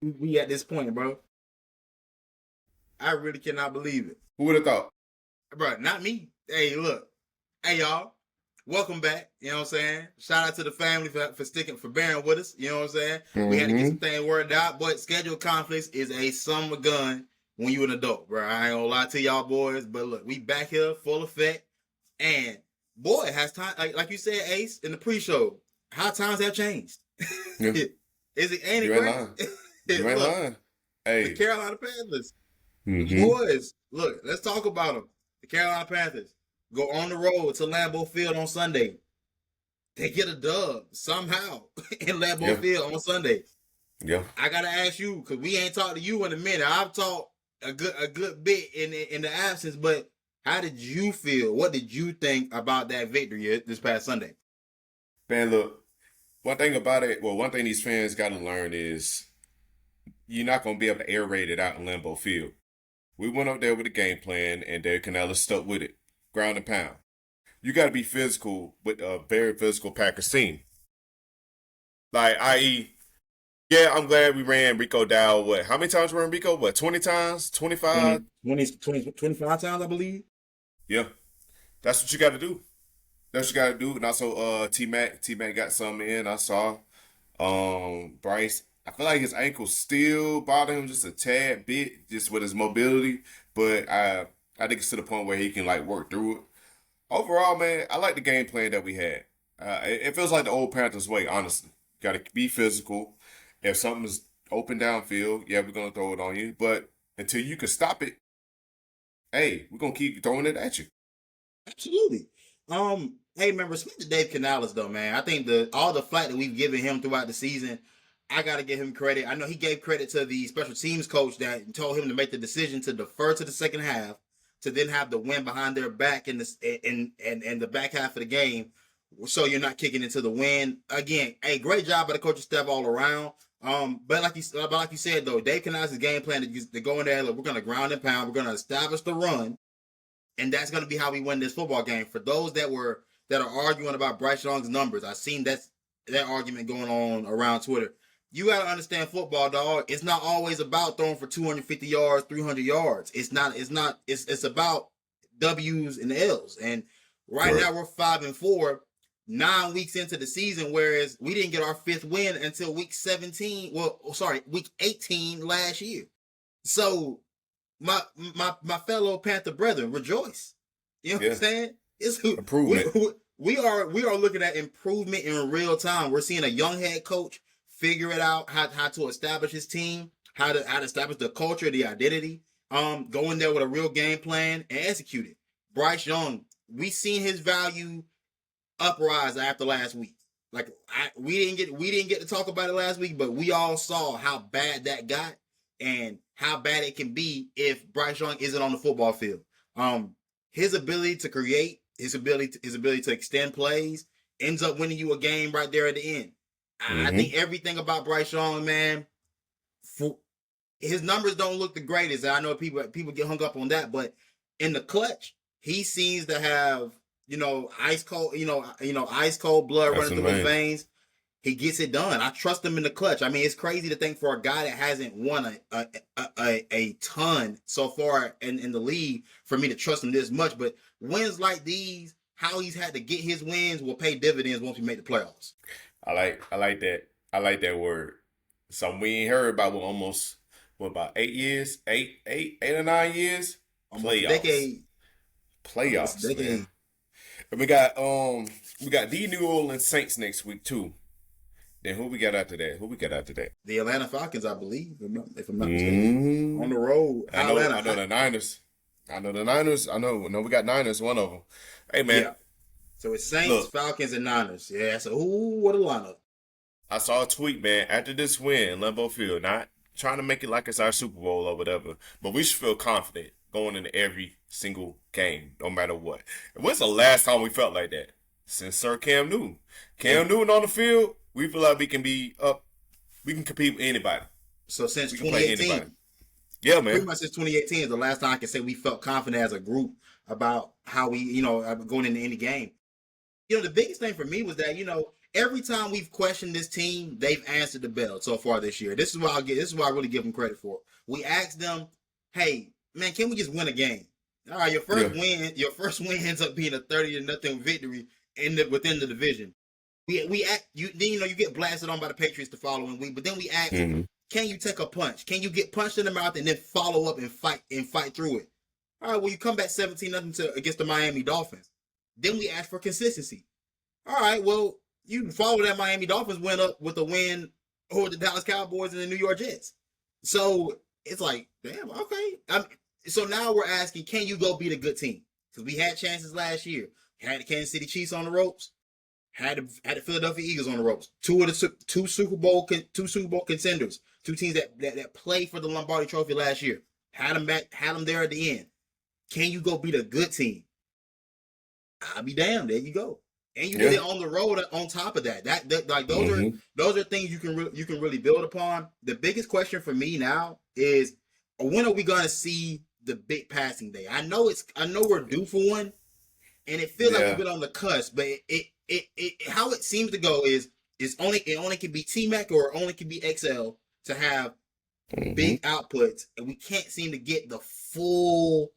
we at this point, bro. I really cannot believe it. Who would have thought? Bro, not me. Hey, look. Hey, y'all. Welcome back. You know what I'm saying? Shout out to the family for sticking, for bearing with us. You know what I'm saying? We had to get some Mm-hmm. things worked out, but schedule conflicts is a summer gun when you an adult, bro. I ain't gonna lie to y'all boys, but look, we back here full effect. And boy, has time, like you said, Ace, in the pre-show, how times have changed. Yeah, Ain't it you ain't great? lying. You ain't Look, lying. the Hey. Carolina Panthers. The Mm-hmm. boys, look, let's talk about them. The Carolina Panthers go on the road to Lambeau Field on Sunday. They get a dub somehow in Lambeau Yeah. Field on Sunday. Yeah. I gotta ask you because we ain't talked to you in a minute. I've talked a good bit in the absence, but how did you feel? What did you think about that victory this past Sunday? Man, look, one thing about it, well, one thing these fans got to learn is you're not going to be able to aerate it out in Lambeau Field. We went up there with a game plan, and Derek Canella stuck with it, ground and pound. You got to be physical with a very physical Packers team. Like, i.e., yeah, I'm glad we ran Rico Dow. What? How many times we ran Rico? What? 20 times? 25? 25 times, I believe. Yeah, that's what you got to do. That's what you got to do. And also, T Mac got some in. I saw. Bryce, I feel like his ankle still bother him just a tad bit, just with his mobility. But I think it's to the point where he can like work through it. Overall, man, I like the game plan that we had. It feels like the old Panthers way, honestly. Got to be physical. If something's open downfield, yeah, we're gonna throw it on you. But until you can stop it, hey, we're gonna keep throwing it at you. Absolutely. Hey man, respect to Dave Canales though, man. I think the all the flack that we've given him throughout the season, I gotta give him credit. I know he gave credit to the special teams coach that told him to make the decision to defer to the second half to then have the win behind their back in this in the back half of the game, so you're not kicking into the wind. Again, hey, great job by the coaching staff all around. But like you said though, Dave Canales' game plan to go in there. Look, we're gonna ground and pound. We're gonna establish the run and that's going to be how we win this football game. For those that are arguing about Bryce Young's numbers, I've seen that argument going on around Twitter. You got to understand football, dog. It's not always about throwing for 250 yards, 300 yards. It's not. It's not. It's about W's and L's. And right Correct. now we're 5-4, 9 weeks into the season, whereas we didn't get our fifth win until week 17. Well, sorry, week 18 last year. So my fellow Panther brethren, rejoice. You know what I'm Yeah, saying? It's we, improvement. we are looking at improvement in real time. We're seeing a young head coach figure it out how to establish his team, how to establish the culture, the identity. Go in there with a real game plan and execute it. Bryce Young, we seen his value uprise after last week. Like we didn't get to talk about it last week, but we all saw how bad that got and how bad it can be if Bryce Young isn't on the football field. His ability to create, his ability to extend plays ends up winning you a game right there at the end. I think Mm-hmm. everything about Bryce Young, man, for, his numbers don't look the greatest. I know people get hung up on that, but in the clutch, he seems to have ice cold, ice cold blood That's running the through his main. veins. He gets it done. I trust him in the clutch. I mean, it's crazy to think for a guy that hasn't won a ton so far in the league for me to trust him this much. But wins like these, how he's had to get his wins will pay dividends once we make the playoffs. I like that. I like that word. Something we ain't heard about what about 8 years? 8 or 9 years? Almost a Playoffs. decade. Almost a Playoffs, man. decade. And we got the New Orleans Saints next week too. Then who we got after that? Who we got after that? The Atlanta Falcons, I believe, if I'm not mistaken. On Mm, the road. I know the Niners. I know the Niners. I know no we got Niners, one of them. Hey man, Yeah. So it's Saints, look, Falcons, and Niners. Yeah. So what a lineup. I saw a tweet, man, after this win, Lambeau Field, not trying to make it like it's our Super Bowl or whatever, but we should feel confident going into every single game, no matter what. And when's the last time we felt like that? Since Sir Cam Newton. Yeah. Cam Newton on the field, we feel like we can be up, we can compete with anybody. So since We can play anybody. 2018, Yeah, pretty man. much since 2018 is the last time I can say we felt confident as a group about how we, going into any game. The biggest thing for me was that, every time we've questioned this team, they've answered the bell so far this year. This is what I really give them credit for. We asked them, "Hey, man, can we just win a game?" All right, your first win ends up being a 30-0 victory within the division. We act you then you get blasted on by the Patriots the following week, but then we ask, can you take a punch? Can you get punched in the mouth and then follow up and fight through it? All right, well, you come back 17-0 against the Miami Dolphins. Then we ask for consistency. All right, well, you follow that Miami Dolphins win up with a win over the Dallas Cowboys and the New York Jets. So it's like, damn, okay. So now we're asking, can you go beat a good team? Because we had chances last year. Had the Kansas City Chiefs on the ropes. Had the Philadelphia Eagles on the ropes. Two Super Bowl contenders. Two teams that played for the Lombardi Trophy last year. Had them there at the end. Can you go beat a good team? I'll be damned. There you go. And you did it on the road. On top of that, those are things you can really build upon. The biggest question for me now is, when are we gonna see the big passing day? I know we're due for one, and it feels like we've been on the cusp. But it how it seems to go is it only can be T-Mac or it only can be XL to have big outputs, and we can't seem to get the full.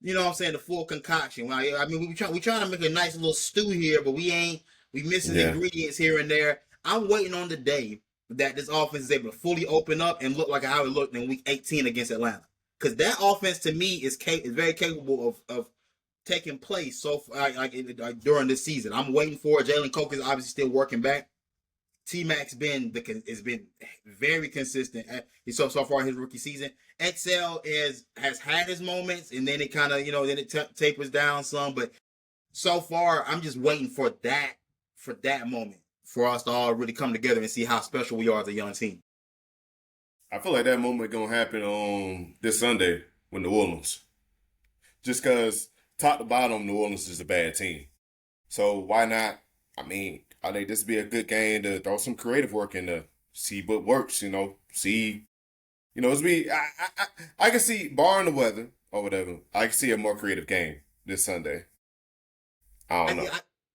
You know what I'm saying? The full concoction. I mean, we trying to make a nice little stew here, but we missing ingredients here and there. I'm waiting on the day that this offense is able to fully open up and look like how it looked in Week 18 against Atlanta. Because that offense, to me, is very capable of taking place so during this season. I'm waiting for it. Jalen Coke is obviously still working back. T-Mac's been very consistent so far in his rookie season. XL has had his moments, and then it kind of then it tapers down some. But so far, I'm just waiting for that moment for us to all really come together and see how special we are as a young team. I feel like that moment gonna happen on this Sunday with New Orleans, just because top to bottom, New Orleans is a bad team. So why not? I mean, I think this would be a good game to throw some creative work in there, see what works. See, it's I can see, barring the weather or whatever, I can see a more creative game this Sunday. I don't know.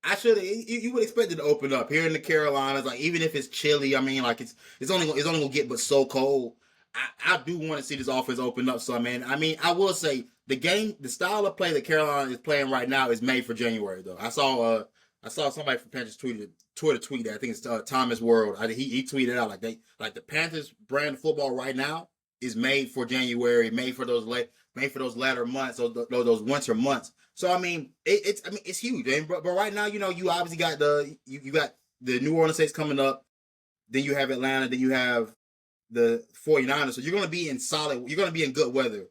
I should. You would expect it to open up here in the Carolinas. Like, even if it's chilly, I mean, like it's only gonna get but so cold. I do want to see this offense open up. So, man, I mean, I will say the style of play that Carolina is playing right now is made for January. Though I saw somebody from Panthers Twitter tweet that. I think it's Thomas World. He tweeted out like the Panthers brand of football right now is made for January, made for those latter months, or those winter months. So I mean, it's huge. But right now, you obviously got you got the New Orleans Saints coming up. Then you have Atlanta. Then you have the 49ers. So you're going to be in good weather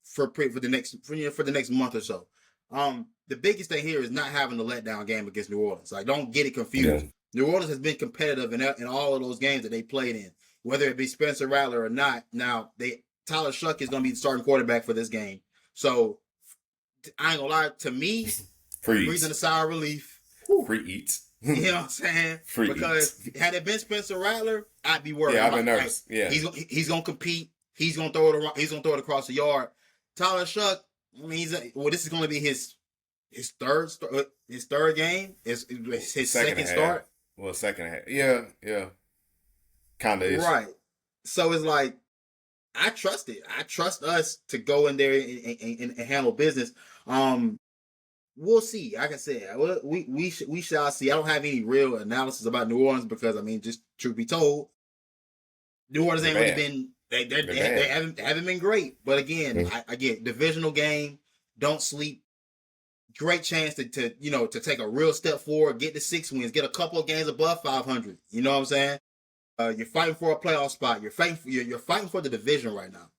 for the next month or so. The biggest thing here is not having the letdown game against New Orleans. Like, don't get it confused. Yeah. New Orleans has been competitive in all of those games that they played in, whether it be Spencer Rattler or not. Now, Tyler Shuck is going to be the starting quarterback for this game. So, I ain't gonna lie, to me, breathing a sigh of relief. Free eats. You know what I'm saying? Because had it been Spencer Rattler, I'd be worried. Yeah, I've been nervous. Yeah, he's gonna compete. He's gonna throw it around. He's gonna throw it across the yard. Tyler Shuck, I mean, this is gonna be his third game. His second start. Well, second half. Yeah. Kind of is. Right. So it's like, I trust it. I trust us to go in there and handle business. We'll see. Like I said, we shall see. I don't have any real analysis about New Orleans because, I mean, just truth be told, New Orleans ain't really been. They haven't been great. But again, I get divisional game. Don't sleep. Great chance to take a real step forward. Get the 6 wins. Get a couple of games above 500. You know what I'm saying? You're fighting for a playoff spot. You're fighting for the division right now.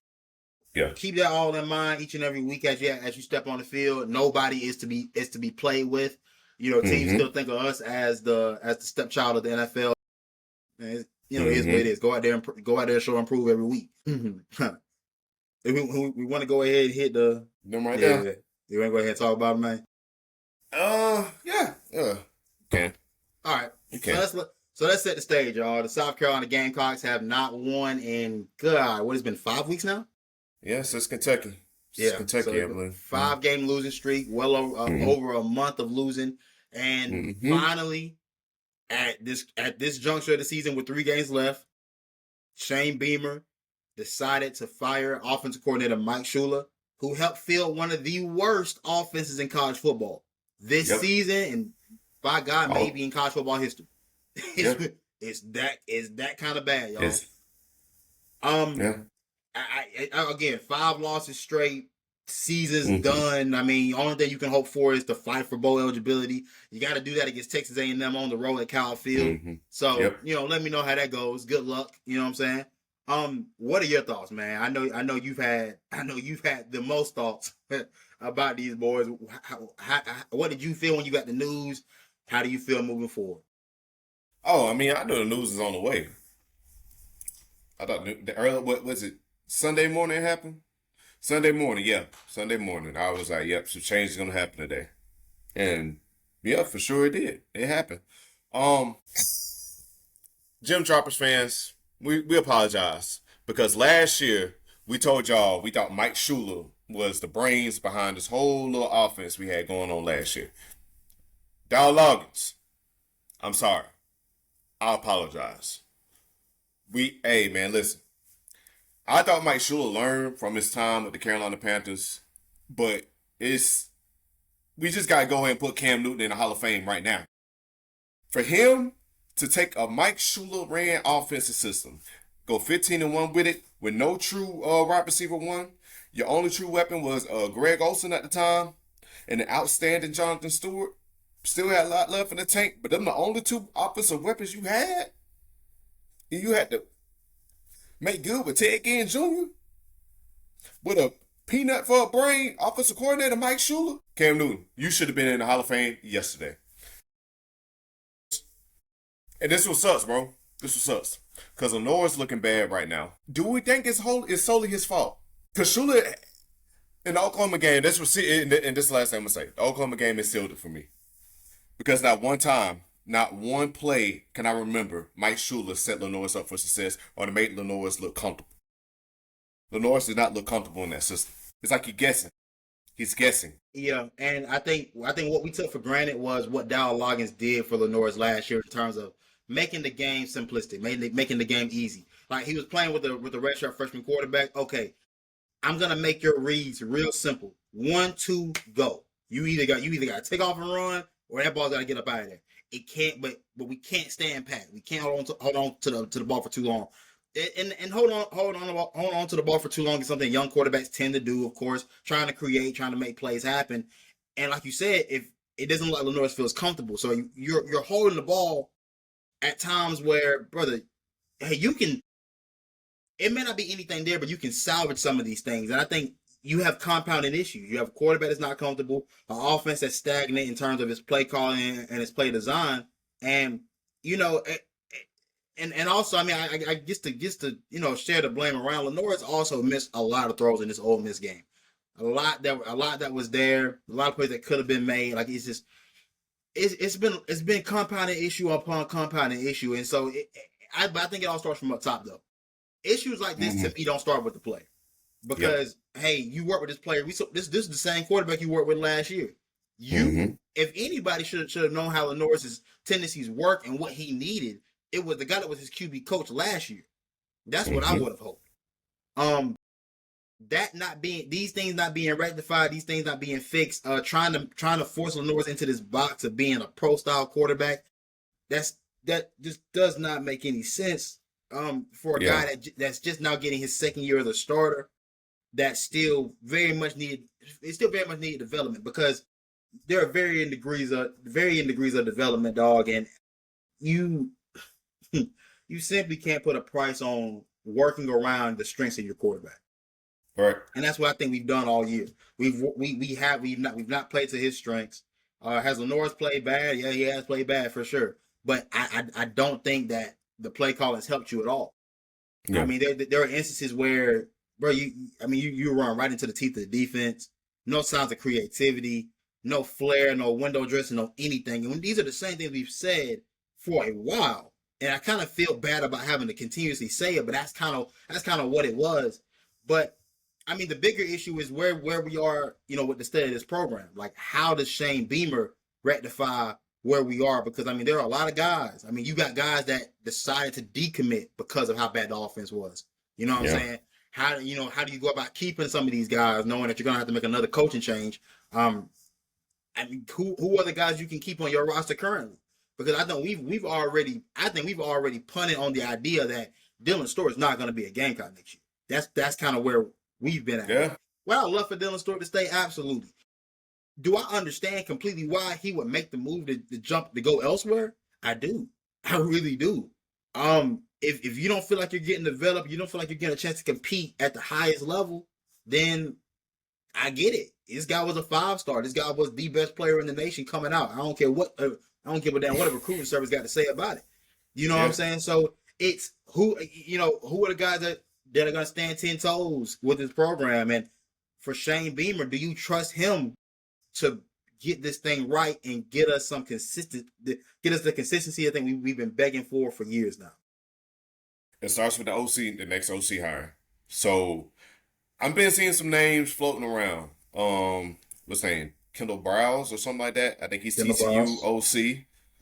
Yeah. Keep that all in mind each and every week as you step on the field. Nobody is to be played with. Teams still think of us as the stepchild of the NFL. And it is what it is. Go out there and show and prove every week. We want to go ahead and hit them right now. You want to go ahead and talk about them, man? Yeah. Okay. All right. Okay. So let's set the stage, y'all. The South Carolina Gamecocks have not won in, what has been 5 weeks now? Yes, it's Kentucky. Kentucky, I believe. 5-game losing streak, well over a month of losing. And finally, At this juncture of the season with 3 games left, Shane Beamer decided to fire offensive coordinator Mike Shula, who helped field one of the worst offenses in college football this Yep. season, and by God, Oh. maybe in college football history. Yep. It's that kind of bad, y'all. It's, yeah. Again, 5 losses straight. Season's Mhm. done. I mean, the only thing you can hope for is to fight for bowl eligibility. You got to do that against Texas A&M on the road at Cal Field. Mhm. So, Yep. let me know how that goes. Good luck. You know what I'm saying? What are your thoughts, man? I know you've had the most thoughts about these boys. What did you feel when you got the news? How do you feel moving forward? Oh, I mean, I know the news is on the way. I thought the early, what was it? Sunday morning it happened? Sunday morning, yeah. Sunday morning. I was like, yep, some change is gonna happen today. And yeah, for sure it did. It happened. Um Jim Droppers fans, we apologize. Because last year we told y'all we thought Mike Shula was the brains behind this whole little offense we had going on last year. Dow Loggins, I'm sorry. I apologize. Hey man, listen. I thought Mike Shula learned from his time with the Carolina Panthers, but we just gotta go ahead and put Cam Newton in the Hall of Fame right now. For him to take a Mike Shula ran offensive system, go 15-1 with it, with no true wide receiver one. Your only true weapon was Greg Olsen at the time, and the outstanding Jonathan Stewart. Still had a lot left in the tank, but them the only 2 offensive weapons you had. And you had to make good with Ted Ginn Jr. with a peanut for a brain offensive coordinator Mike Shula. Cam Newton, you should have been in the Hall of Fame yesterday. And this was sucks, bro. This was sucks. Because Lenore's looking bad right now. Do we think it's solely his fault? Because Shula, in the Oklahoma game, and this is the last thing I'm going to say. The Oklahoma game has sealed it for me. Because not one time, not one play can I remember Mike Shula set Lenore's up for success or to make Lenore's look comfortable. Lenore's did not look comfortable in that system. It's like He's guessing. Yeah, and I think what we took for granted was what Dow Loggins did for Lenore's last year in terms of making the game simplistic, making the game easy. Like he was playing with the redshirt freshman quarterback. Okay, I'm gonna make your reads real simple. 1, 2, go. You either got to take off and run, or that ball's got to get up out of there. It can't, but we can't stand pat. We can't hold on to the ball for too long. And hold on to the ball for too long is something young quarterbacks tend to do, of course, trying to make plays happen. And like you said, if it doesn't look like Lenore feels comfortable, so you're holding the ball at times where, brother, hey, you can. It may not be anything there, but you can salvage some of these things. And I think you have compounding issues. You have a quarterback that's not comfortable, an offense that's stagnant in terms of its play calling and its play design, and you know. And also, I mean, I guess to share the blame around. Lenore's also missed a lot of throws in this Ole Miss game. A lot that was there. A lot of plays that could have been made. Like it's been compounding issue upon compounding issue, and so I think it all starts from up top though. Issues like this to me don't start with the player because hey, you work with this player. This is the same quarterback you worked with last year. If anybody should have known how Lenore's tendencies work and what he needed, it was the guy that was his QB coach last year. That's what I would have hoped. These things not being rectified, these things not being fixed, trying to force Lenore's into this box of being a pro style quarterback. That just does not make any sense. For a guy that's just now getting his second year as a starter, that still very much needed development because there are varying degrees of development, dog, and you simply can't put a price on working around the strengths of your quarterback. Right. And that's what I think we've done all year. We've not played to his strengths. Has Lenore's played bad? Yeah, he has played bad for sure. But I don't think that the play call has helped you at all. Yeah. I mean, there are instances where, bro, you run right into the teeth of the defense. No signs of creativity, no flair, no window dressing, no anything. And these are the same things we've said for a while. And I kind of feel bad about having to continuously say it, but that's kind of what it was. But I mean, the bigger issue is where we are, with the state of this program. Like, how does Shane Beamer rectify where we are because I mean there are a lot of guys. I mean you got guys that decided to decommit because of how bad the offense was. You know what I'm Yeah. saying? How do you go about keeping some of these guys knowing that you're gonna have to make another coaching change? I mean who are the guys you can keep on your roster currently? Because I think we've already punted on the idea that Dylan Stewart is not going to be a Gamecock next year. That's kind of where we've been at. Yeah. Well, I love for Dylan Stewart to stay, absolutely. Do I understand completely why he would make the move to jump to go elsewhere? I do. I really do. If you don't feel like you're getting developed, you don't feel like you're getting a chance to compete at the highest level, then I get it. This guy was a 5-star. This guy was the best player in the nation coming out. I don't care what a recruiting service got to say about it. You know what I'm saying? So it's who are the guys that are going to stand 10 toes with this program? And for Shane Beamer, do you trust him to get this thing right and get us the consistency I think we've been begging for years now? It starts with the OC, the next OC hire. So I've been seeing some names floating around. What's his name? Kendall Browse or something like that. I think he's Kendall TCU Browse. OC.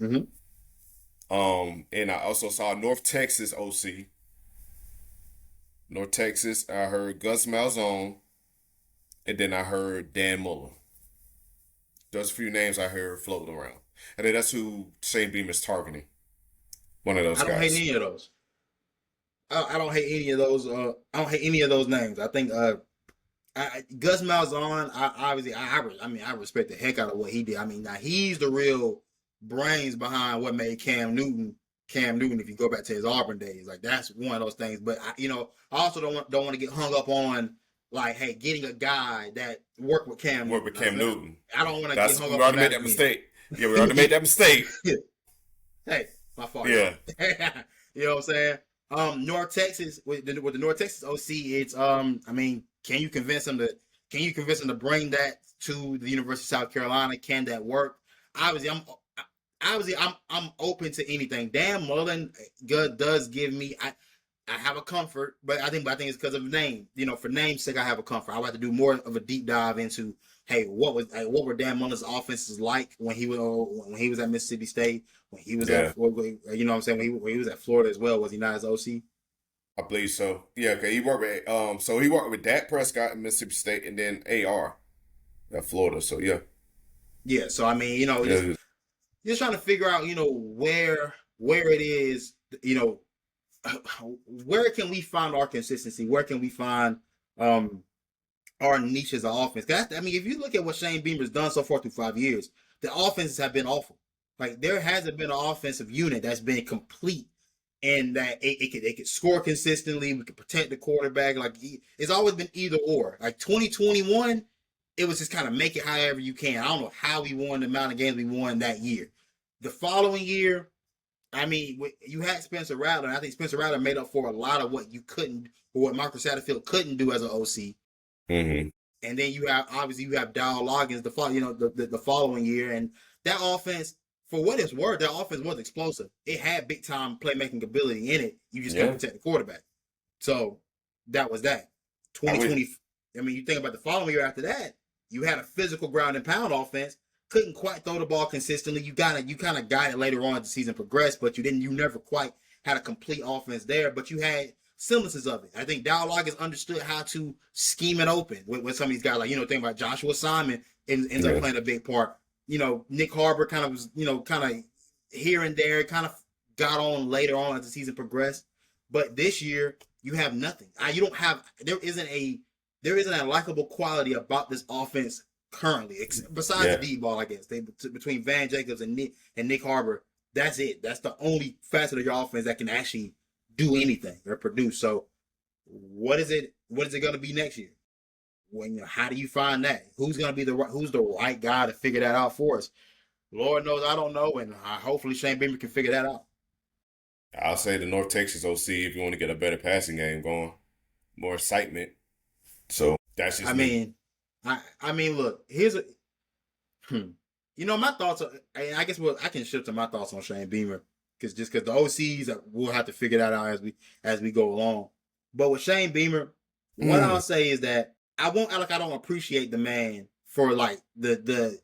Mm-hmm. And I also saw North Texas OC. North Texas, I heard Gus Malzahn, and then I heard Dan Mullen. Those few names I heard floating around. And then that's who Shane Beamer is targeting. One of those I don't guys. hate any of those. I don't hate any of those. I don't hate any of those names. I think Gus Malzahn. I respect the heck out of what he did. I mean, now he's the real brains behind what made Cam Newton. If you go back to his Auburn days, like that's one of those things. But I also don't want to get hung up on like, hey, getting a guy that worked with Cam Newton. I don't want to get hung up on that. We already made that mistake. Yeah, we already made that mistake. Hey, my fault. Yeah. You know what I'm saying? North Texas with the North Texas OC, it's I mean, can you convince them to bring that to the University of South Carolina? Can that work? Obviously, I'm open to anything. Dan Mullen does give me I have a comfort, but I think it's because of name. You know, for name's sake, I have a comfort. I would have to do more of a deep dive into what were Dan Mullen's offenses like when he was at Mississippi State, when he was at you know what I'm saying, when he was at Florida as well. Was he not as OC? I believe so. Yeah, okay. He worked with Dak Prescott in Mississippi State and then AR at Florida. So yeah. Yeah. So I mean, just trying to figure out, where it is, where can we find our consistency? Where can we find our niche as an offense? I mean, if you look at what Shane Beamer's done so far through 5 years, the offenses have been awful. Like there hasn't been an offensive unit that's been complete and that it could score consistently. We could protect the quarterback. Like it's always been either or. Like 2021, it was just kind of make it however you can. I don't know how we won the amount of games we won that year. The following year, I mean, you had Spencer Rattler, and I think Spencer Rattler made up for a lot of what you couldn't, or what Marcus Satterfield couldn't do as an OC. Mm-hmm. And then you have Dowell Loggins the following year, and that offense, for what it's worth, that offense was explosive. It had big time playmaking ability in it. You just couldn't protect the quarterback. So that was that. 2020. I mean, you think about the following year after that, you had a physical ground and pound offense. Couldn't quite throw the ball consistently. You kind of got it later on as the season progressed, but you never quite had a complete offense there. But you had semblances of it. I think Dowell Loggins understood how to scheme it open with some of these guys. Like, think about Joshua Simon ends up playing a big part. Nick Harbor kind of was, kind of here and there, kind of got on later on as the season progressed. But this year, you have nothing. There isn't a likable quality about this offense currently, besides the deep ball. I guess between Van Jacobs and Nick Harbor, that's it. That's the only facet of your offense that can actually do anything or produce. So, what is it going to be next year? How do you find that? Who's going to be who's the right guy to figure that out for us? Lord knows I don't know, and hopefully Shane Beamer can figure that out. I'll say the North Texas OC if you want to get a better passing game going, more excitement. So that's just me. I mean, look, here's my thoughts are, I guess I can shift to my thoughts on Shane Beamer because the OCs we'll have to figure that out as we go along. But with Shane Beamer, what I'll say is that I won't act like I don't appreciate the man for like the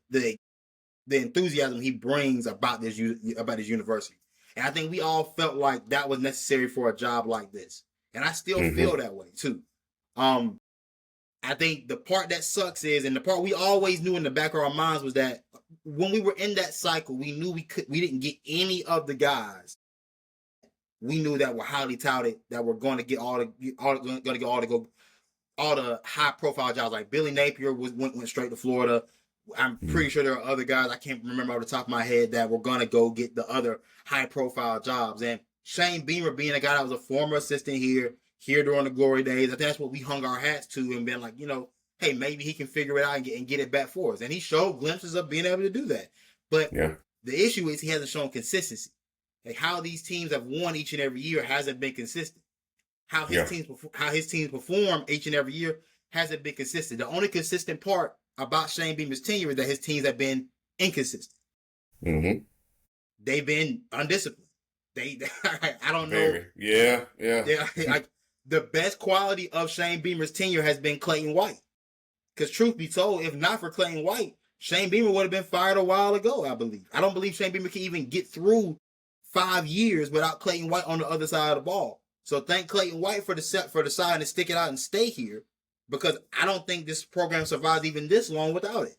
the enthusiasm he brings about this university. And I think we all felt like that was necessary for a job like this. And I still feel that way too. I think the part that sucks is, and the part we always knew in the back of our minds was that when we were in that cycle, we knew we didn't get any of the guys we knew that were highly touted, that were going to get all the high profile jobs. Like Billy Napier went straight to Florida. I'm pretty sure there are other guys I can't remember off the top of my head that were going to go get the other high profile jobs. And Shane Beamer being a guy that was a former assistant here during the glory days, I think that's what we hung our hats to and been like, hey, maybe he can figure it out and get it back for us. And he showed glimpses of being able to do that. But the issue is he hasn't shown consistency. Like how these teams have won each and every year hasn't been consistent. How his teams perform each and every year hasn't been consistent. The only consistent part about Shane Beamer's tenure is that his teams have been inconsistent. Mm-hmm. They've been undisciplined. I don't know. Yeah. Like the best quality of Shane Beamer's tenure has been Clayton White. Because truth be told, if not for Clayton White, Shane Beamer would have been fired a while ago, I believe. I don't believe Shane Beamer can even get through 5 years without Clayton White on the other side of the ball. So thank Clayton White for deciding to stick it out and stay here, because I don't think this program survives even this long without it.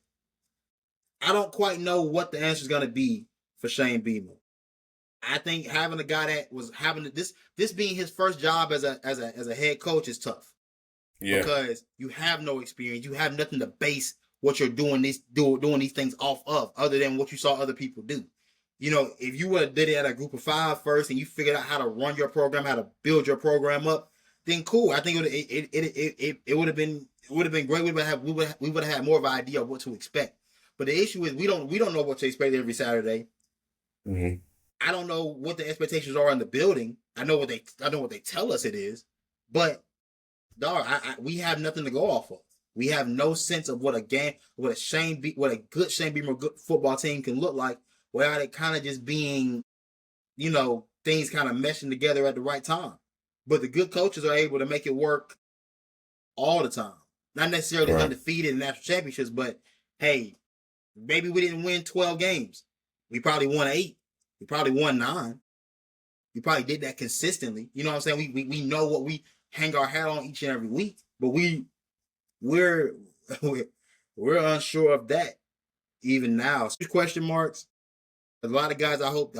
I don't quite know what the answer is going to be for Shane Beamer. I think having a guy that was having this being his first job as a head coach is tough. Yeah. Because you have no experience, you have nothing to base what you're doing these things off of, other than what you saw other people do. If you would have did it at a group of 5 first and you figured out how to run your program, how to build your program up, then cool. I think it would have been great. We would have had more of an idea of what to expect. But the issue is we don't know what to expect every Saturday. Mm-hmm. I don't know what the expectations are in the building. I know what they tell us it is, but dog, we have nothing to go off of. We have no sense of what a good Shane Beamer good football team can look like, without it kind of just being, things kind of meshing together at the right time. But the good coaches are able to make it work all the time. Not necessarily undefeated in national championships, but hey, maybe we didn't win 12 games. We probably won 8. We probably won 9. We probably did that consistently. You know what I'm saying? We know what we hang our hat on each and every week, but we're unsure of that even now. Question marks. A lot of guys I hope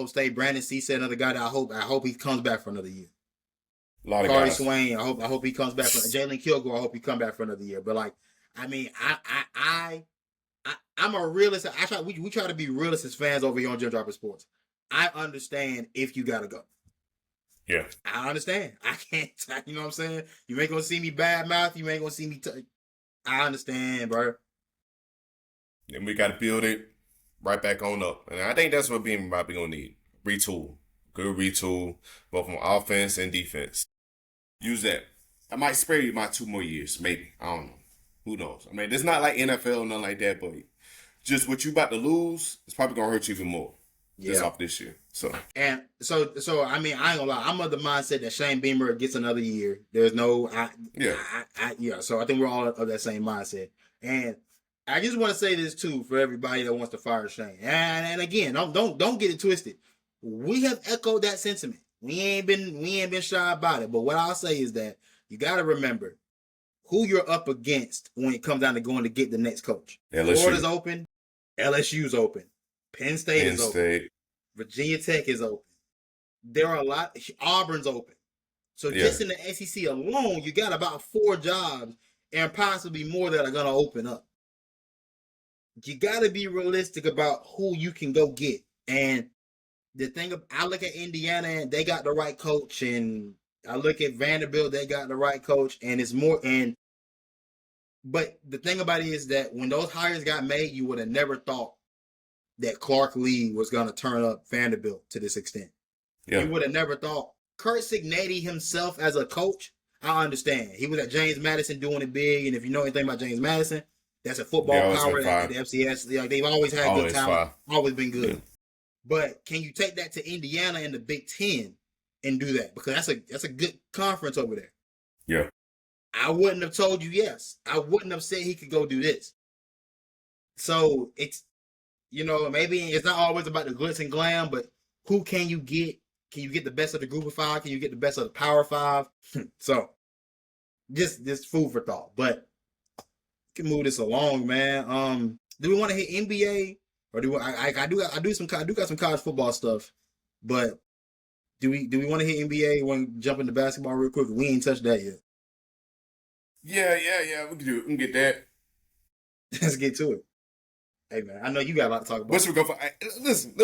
stay. Brandon C said another guy that I hope he comes back for another year. A lot of Cardi guys. Swain, I hope he comes back. Jalen Kilgore, I hope he come back for another year. But I'm a realist. We try to be realists as fans over here on Jim Dropper Sports. I understand if you gotta go. Yeah. I understand. I can't. You know what I'm saying? You ain't gonna see me bad mouth. You ain't gonna see me. I understand, bro. And we gotta build it right back on up. And I think that's what Beamer might be gonna need. Retool. Good retool, both from offense and defense. Use that. I might spare you my 2 more years, maybe. I don't know. Who knows? I mean, it's not like NFL or nothing like that, but just what you about to lose, it's probably gonna hurt you even more. Just off this year. So I mean, I ain't gonna lie. I'm of the mindset that Shane Beamer gets another year. There's no So I think we're all of that same mindset. And I just want to say this too for everybody that wants to fire Shane. And again, don't get it twisted. We have echoed that sentiment. We ain't been shy about it. But what I'll say is that you got to remember who you're up against when it comes down to going to get the next coach. LSU. Florida's open. LSU's open. Penn State is open. Virginia Tech is open. There are a lot. Auburn's open. So just in the SEC alone, you got about 4 jobs and possibly more that are going to open up. You got to be realistic about who you can go get. And the thing, I look at Indiana and they got the right coach, and I look at Vanderbilt, they got the right coach, and it's more. But the thing about it is that when those hires got made, you would have never thought that Clark Lee was going to turn up Vanderbilt to this extent. Yeah. You would have never thought. Kurt Signetti himself as a coach, I understand. He was at James Madison doing it big, and if you know anything about James Madison, that's a football power at the FCS. Like, they've always had good talent, always been good. Yeah. But can you take that to Indiana and the Big Ten and do that? Because that's a good conference over there. Yeah. I wouldn't have told you yes. I wouldn't have said he could go do this. So Maybe it's not always about the glitz and glam, but who can you get? Can you get the best of the group of five? Can you get the best of the power five? So just food for thought. But we can move this along, man. Do we want to hit NBA or do I do some got some college football stuff, but do we want to hit NBA? Want to jump into basketball real quick? We ain't touched that yet. Yeah. We can do it. We can get that. Let's get to it. Hey man, I know you got a lot to talk about. What should we go for? Listen.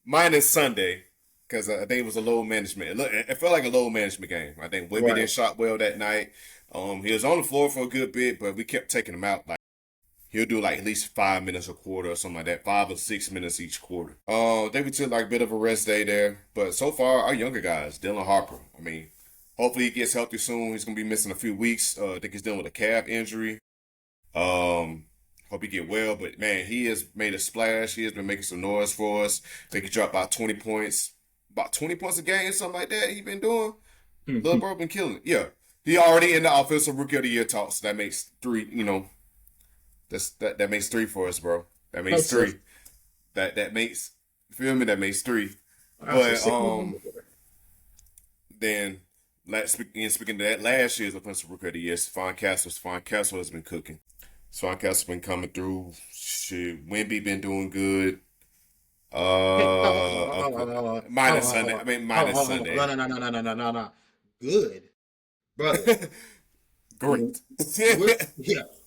Mine is Sunday because I think it was a low management. It felt like a low management game. I think Wemby didn't shot well that night. He was on the floor for a good bit, but we kept taking him out. Like he'll do like at least 5 minutes a quarter or something like that, 5 or 6 minutes each quarter. They took like a bit of a rest day there, but so far our younger guys, Dylan Harper. I mean, hopefully he gets healthy soon. He's gonna be missing a few weeks. I think he's dealing with a calf injury. Hope he get well, but man, he has made a splash. He has been making some noise for us. I think he dropped about 20 points, a game, something like that. He been doing. Little bro been killing it. Yeah, he already in the offensive rookie of the year talks. So that makes 3. That makes 3 for us, bro. That makes 3. That makes feel me. That makes 3. But then speaking to that, last year's offensive rookie of the year, Stephon Castle has been cooking. Stephon Castle been coming through. Shit, Wemby been doing good. Minus Sunday. Minus Sunday. No. Good, brother. Great.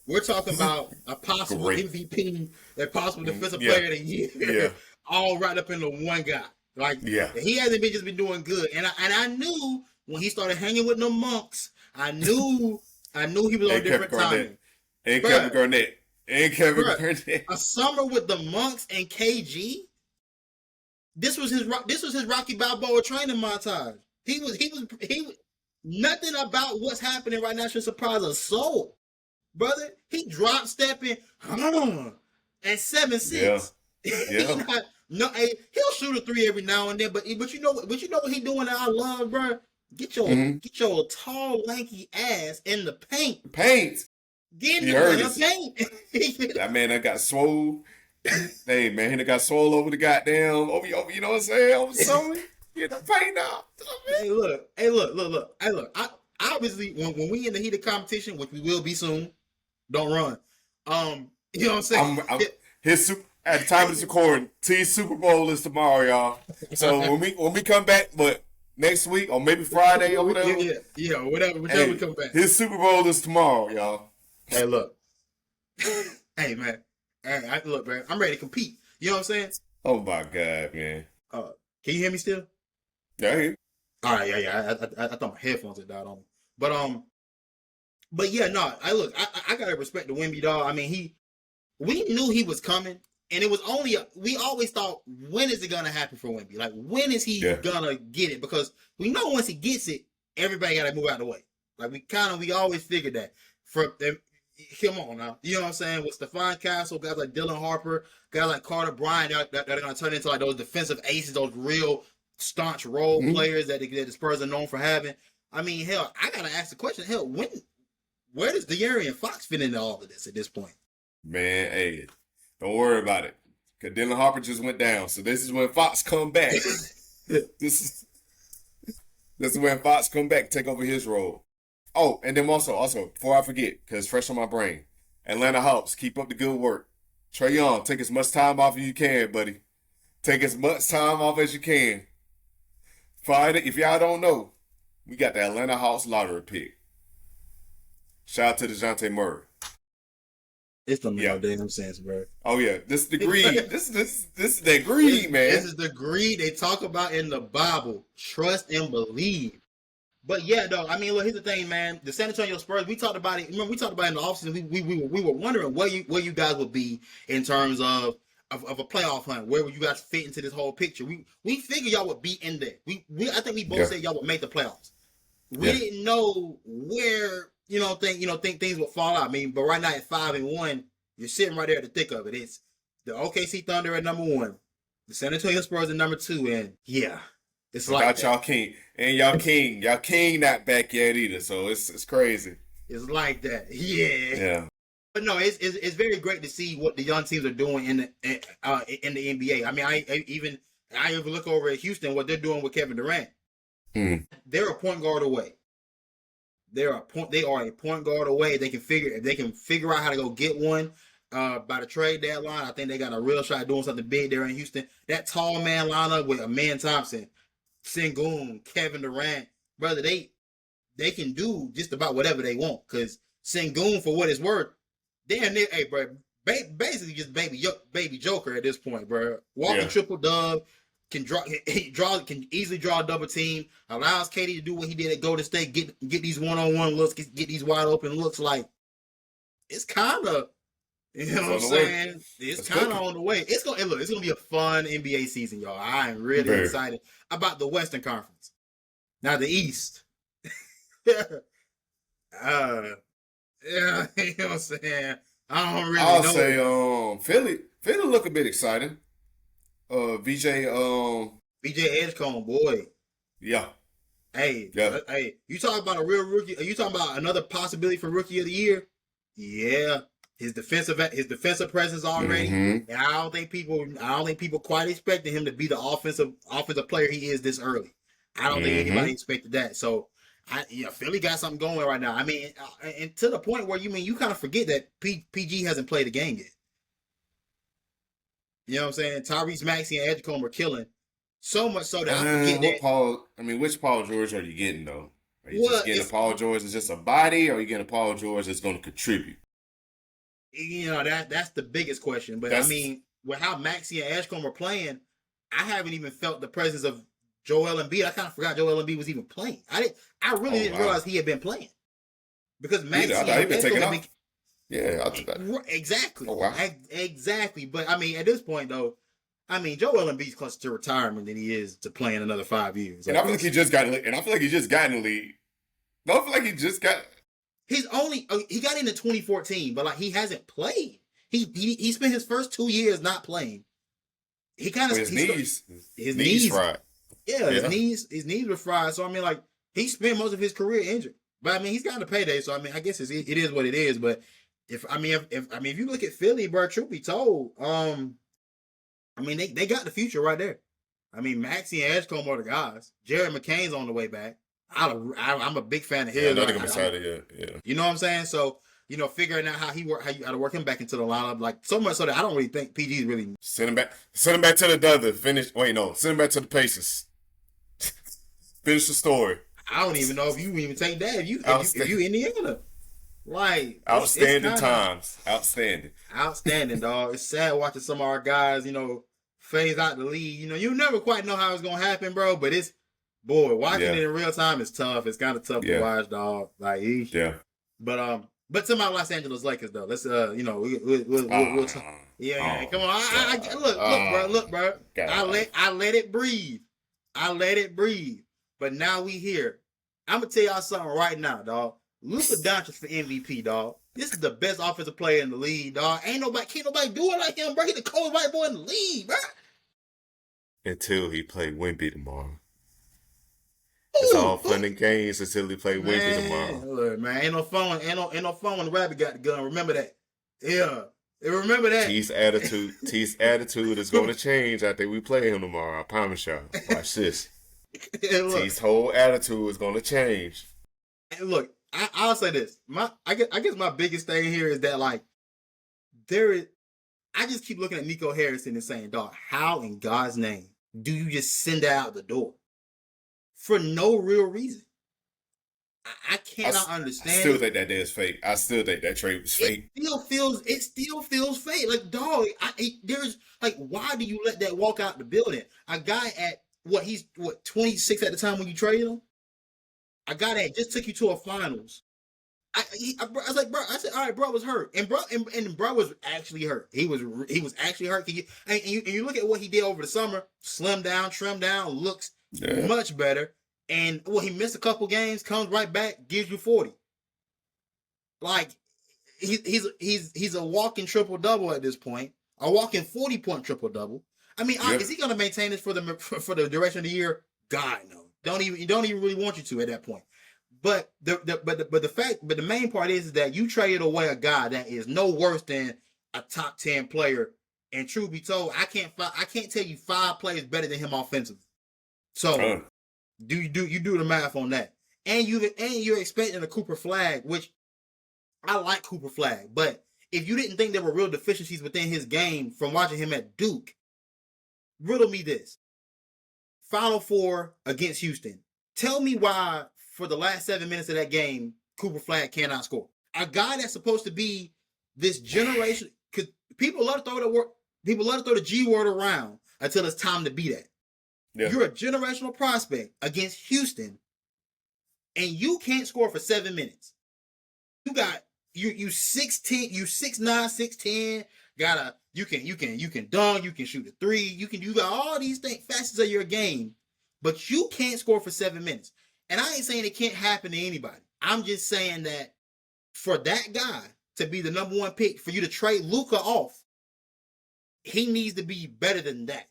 We're talking about a possible MVP, a possible defensive player of the year. Yeah. All right up into one guy. Like, he hasn't been doing good. And I knew when he started hanging with the monks, I knew he was on different timing. And Kevin Garnett. A summer with the monks and KG. This was his Rocky Balboa training montage. He was nothing about what's happening right now should surprise a soul. Brother, he drop stepping and 7'6". Yeah. He'll shoot a 3 every now and then, but you know what he doing that I love, bro? Get your tall, lanky ass in the paint. Get in the paint. That man, I got swole. Hey man, he got swole over the goddamn over. You know what I'm saying? Over something. Get the paint out. Hey look. I obviously when we in the heat of competition, which we will be soon, don't run. You know what I'm saying? At the time of this recording, T Super Bowl is tomorrow, y'all. So when we come back, but next week or maybe Friday or whatever. Whatever we come back. His Super Bowl is tomorrow, y'all. Hey, look. Hey, man. Look, man. I'm ready to compete. You know what I'm saying? Oh my God, man. Can you hear me still? Yeah, I hear you. All right, yeah. I thought my headphones had died on me, but yeah, no. I gotta respect the Wemby, dog. I mean, we knew he was coming, and it was we always thought, when is it gonna happen for Wemby? Like, when is he gonna get it? Because we know once he gets it, everybody gotta move out of the way. Like, we always figured that. Come on now, you know what I'm saying? With Stephon Castle, guys like Dylan Harper, guys like Carter Bryant, that are gonna turn into like those defensive aces, those real staunch role players that the Spurs are known for having. I mean, hell, I gotta ask the question, where does De'Aaron Fox fit into all of this at this point? Man, hey, don't worry about it. Because Dylan Harper just went down. So this is when Fox come back. This is when Fox come back, take over his role. Oh, and then also, before I forget, because it's fresh on my brain, Atlanta Hawks, keep up the good work. Trae Young, take as much time off as you can, buddy. Take as much time off as you can. Friday, if y'all don't know, we got the Atlanta Hawks lottery pick. Shout out to DeJounte Murray. It's the no damn sense, bro. Oh yeah, this is the greed. this is the greed, man. This is the greed they talk about in the Bible. Trust and believe. But yeah, though, I mean, look, here's the thing, man. The San Antonio Spurs, we talked about it. Remember, we talked about it in the offseason. We were wondering where you guys would be in terms of a playoff hunt. Where would you guys fit into this whole picture? We figured y'all would be in there. I think we both said y'all would make the playoffs. We didn't know where think things would fall out. I mean, but right now at 5-1, you're sitting right there at the thick of it. It's the OKC Thunder at number 1, the San Antonio Spurs at number 2, and yeah. It's like y'all king. And y'all king not back yet either, so it's crazy. It's like that. Yeah. Yeah. But no, it's very great to see what the young teams are doing in the NBA. I mean, I even look over at Houston what they're doing with Kevin Durant. Mm. They're a point guard away. They are a point guard away. If they can figure out how to go get one by the trade deadline, I think they got a real shot at doing something big there in Houston. That tall man lineup with Amen Thompson, Sengun, Kevin Durant, brother, they can do just about whatever they want. Because Sengun, for what it's worth, damn near, hey, bro, basically just baby Joker at this point, bro. Walking triple dub, can easily draw a double team. Allows KD to do what he did at Golden State, get these one-on-one looks, get these wide open looks. Like it's kind of, you know what I'm saying? It's kind of on the way. It's gonna be a fun NBA season, y'all. I am really excited about the Western Conference. Now the East. Yeah, you know what I'm saying? I don't really know. I'll say Philly look a bit exciting. VJ Edgecombe, boy. Yeah. Hey, you talking about a real rookie? Are you talking about another possibility for rookie of the year? Yeah. His defensive presence already. Mm-hmm. And I don't think people quite expected him to be the offensive player he is this early. I don't think anybody expected that. So Philly got something going right now. I mean, and to the point where you kind of forget that PG hasn't played a game yet. You know what I'm saying? Tyrese Maxey and Edgecombe are killing. So much so that I forget that. Which Paul George are you getting though? Are you just getting a Paul George that's just a body, or are you getting a Paul George that's going to contribute? You know, that's the biggest question. But I mean, with how Maxey and Edgecombe are playing, I haven't even felt the presence of Joel Embiid. I kind of forgot Joel Embiid was even playing. I really didn't realize he had been playing because Maxey and Edgecombe exactly. Oh, wow. Exactly. But I mean, at this point though, I mean, Joel Embiid's closer to retirement than he is to playing another 5 years. And I feel like he just got in the league. No, I feel like he just got. He got into 2014, but like he hasn't played. He spent his first 2 years not playing. He kind of his knees fried. Yeah, his knees were fried. So I mean, like he spent most of his career injured. But I mean, he's gotten a payday. So I mean, I guess it is what it is. But if you look at Philly, bro, truth be told, I mean, they got the future right there. I mean, Maxey and Edgecombe are the guys. Jared McCain's on the way back. I'm a big fan of his. Yeah, I don't think I'm excited yet. Yeah. You know what I'm saying? So, figuring out how to work him back into the lineup, like so much so that I don't really think PG's really send him back to the Thunder. Send him back to the Pacers. Finish the story. I don't even know if you even take that. If you Indiana. Like outstanding times. Outstanding, dog. It's sad watching some of our guys, phase out the league. You never quite know how it's gonna happen, bro. But watching it in real time is tough. It's kind of tough to watch, dog. Like, But to my Los Angeles Lakers, though, let's we'll talk. Come on. Look, bro. I let it breathe. But now we here. I'm gonna tell y'all something right now, dog. Luka Doncic for MVP, dog. This is the best offensive player in the league, dog. Can't nobody do it like him, bro. He's the coldest white boy in the league, bro. Until he played Wemby tomorrow. It's all fun and games until he play Wemby tomorrow. Look, man, ain't no fun when the rabbit got the gun. Remember that. Yeah. Remember that. T's attitude is going to change after we play him tomorrow. I promise y'all. Watch this. T's whole attitude is going to change. And look, I'll say this. I guess my biggest thing here is that I just keep looking at Nico Harrison and saying, dog, how in God's name do you just send that out the door? For no real reason. I cannot understand. I still think that day is fake. I still think that trade was fake. It still feels fake. Like, dog, why do you let that walk out the building? A guy at he's 26 at the time when you traded him? A guy that just took you to a finals. I was like, bro. I said, all right, bro was hurt, and bro was actually hurt. He was actually hurt. And you look at what he did over the summer: slim down, trim down, looks much better. And he missed a couple games, comes right back, gives you 40. Like he's a walking triple double at this point, a walking 40-point triple double. I mean, is he going to maintain this for the duration of the year? God no. Don't even really want you to at that point. But the main part is that you traded away a guy that is no worse than a top 10 player. And truth be told, I can't tell you 5 players better than him offensively. So you do the math on that. And you're expecting a Cooper Flag, which I like Cooper Flag, but if you didn't think there were real deficiencies within his game from watching him at Duke, riddle me this. Final Four against Houston. Tell me why, for the last 7 minutes of that game, Cooper Flag cannot score. A guy that's supposed to be this generation, because people love to throw the G word around until it's time to be that. Yeah. You're a generational prospect against Houston, and you can't score for 7 minutes. You got you 6'10", you 6'9", 6'10", you can dunk, you can shoot a three, you got all these facets of your game, but you can't score for 7 minutes. And I ain't saying it can't happen to anybody. I'm just saying that for that guy to be the number 1 pick, for you to trade Luka off, he needs to be better than that.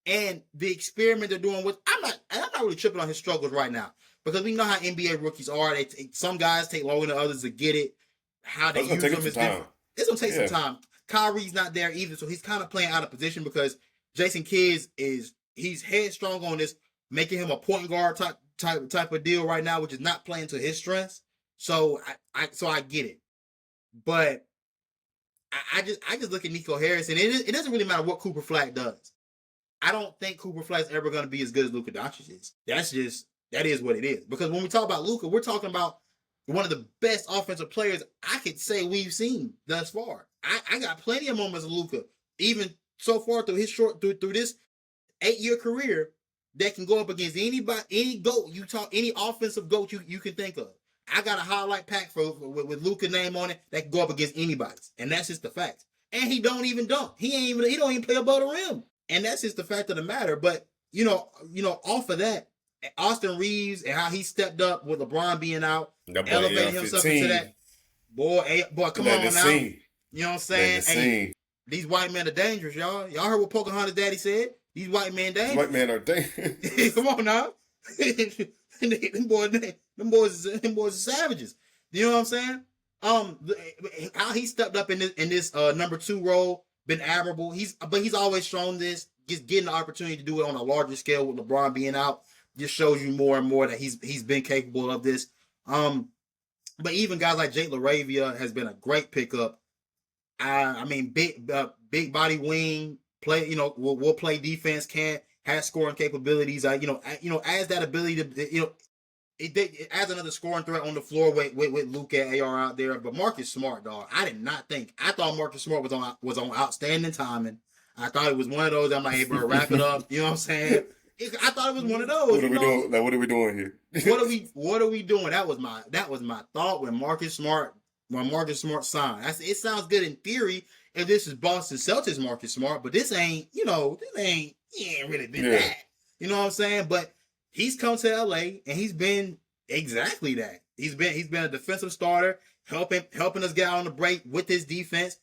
And the experiment they're doing with, I'm not really tripping on his struggles right now, because we know how NBA rookies are. Some guys take longer than others to get it. How they use them is different. It's gonna take some time. Kyrie's not there either, so he's kind of playing out of position, because Jason Kidd he's headstrong on this, making him a point guard type of deal right now, which is not playing to his strengths. So I get it, but I just look at Nico Harris, and it doesn't really matter what Cooper Flag does. I don't think Cooper Flag's ever going to be as good as Luka Doncic is. That is what it is. Because when we talk about Luka, we're talking about one of the best offensive players I could say we've seen thus far. I got plenty of moments of Luka, even so far through his through this 8-year career, that can go up against anybody, any GOAT any offensive GOAT you can think of. I got a highlight pack with Luka name on it that can go up against anybody, and that's just the fact. And he don't even dunk. He don't even play above the rim. And that's just the fact of the matter. But, off of that, Austin Reeves and how he stepped up with LeBron being out, elevating himself into that. Boy, come on now. You know what I'm saying? Hey, these white men are dangerous, y'all. Y'all heard what Pocahontas' daddy said? These white men dangerous. White men are dangerous. Come on now. them boys are savages. You know what I'm saying? How he stepped up in this number 2 role, been admirable. He's always shown this, just getting the opportunity to do it on a larger scale with LeBron being out just shows you more and more that he's been capable of this. But even guys like Jake LaRavia has been a great pickup. I mean, big body wing, will play defense, has scoring capabilities. As that ability to it adds another scoring threat on the floor with Luka and AR out there. But Marcus Smart, dog, I thought Marcus Smart was on outstanding timing. I thought it was one of those. I'm like, hey, bro, wrap it up. You know what I'm saying? I thought it was one of those. What are we doing? Like, what are we doing here? What are we doing? That was my thought when Marcus Smart signed. It sounds good in theory if this is Boston Celtics Marcus Smart, but this ain't. He ain't really been that. You know what I'm saying? But he's come to LA and he's been exactly that. He's been a defensive starter, helping us get out on the break with his defense.